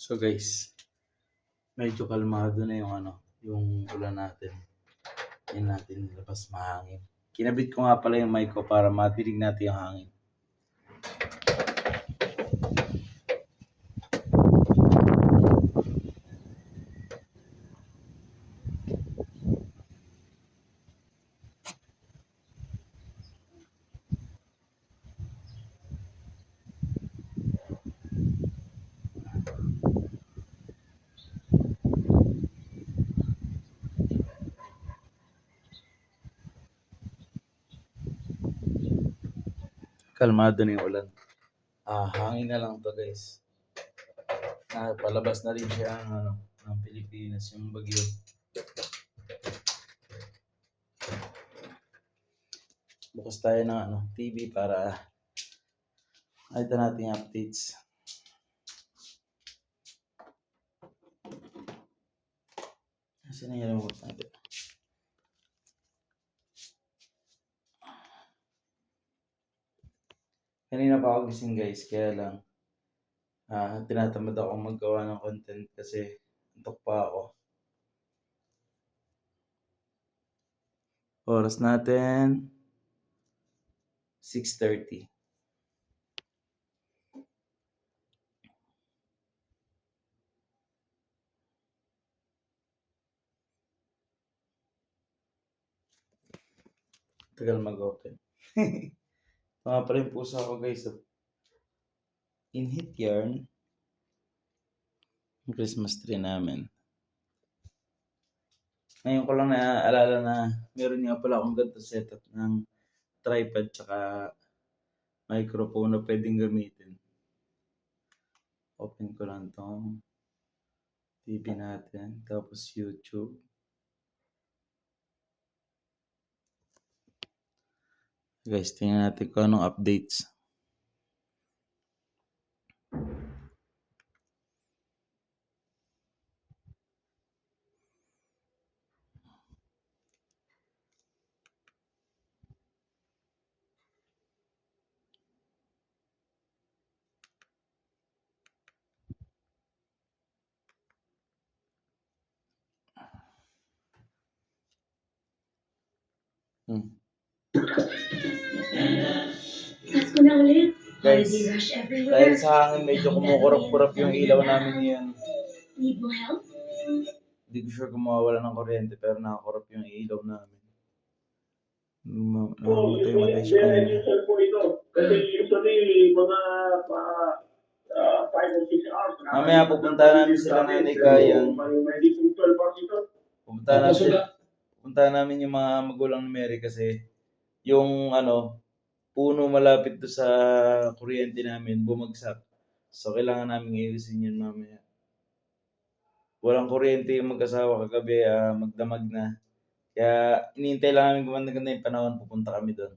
So guys, medyo kalmado na yung ulan natin. Yan natin nilabas mahangin. Kinabit ko nga pala yung mic ko para madinig natin yung hangin. Kalmado na yung ulan. Hangin na lang to guys. Palabas na rin siya ng Pilipinas, yung bagyo. Bukas tayo ng TV para nakita natin yung updates. Saan yung remote natin? Kanina pa ako gising guys, kaya lang tinatamad ako maggawa ng content kasi antok pa ako. Oras natin 6:30. Tagal mag-open. Ito nga pala yung pusa ko guys. Inhit yarn. Yung Christmas tree namin. Ngayon ko lang naaalala na meron nga pala akong ganito setup ng tripod tsaka microphone na pwedeng gamitin. Open ko lang tong TV natin. Tapos YouTube. Guys, tingnan natin kung anong updates. Pasko na ulit. Guys, Holiday rush everywhere. dahil sa hangin medyo kumukurap-kurap yung ilaw namin ngayon. Need mo help? Hindi ko sure kung mawawala ng kuryente pero nakakurap yung ilaw namin. Namatay siya kanina. Kasi usually mga 5 or 6 hours. Mamaya pupunta namin sila Nanay Kayang. Pupunta namin yung mga magulang ni Mary kasi yung puno malapit do sa kuryente namin bumagsak. So kailangan namin i-ayusin yun mamaya. Walang kuryente yung mag-asawa kagabi, magdamag na. Kaya inintay lang namin gumanda yung panahon, pupunta kami doon.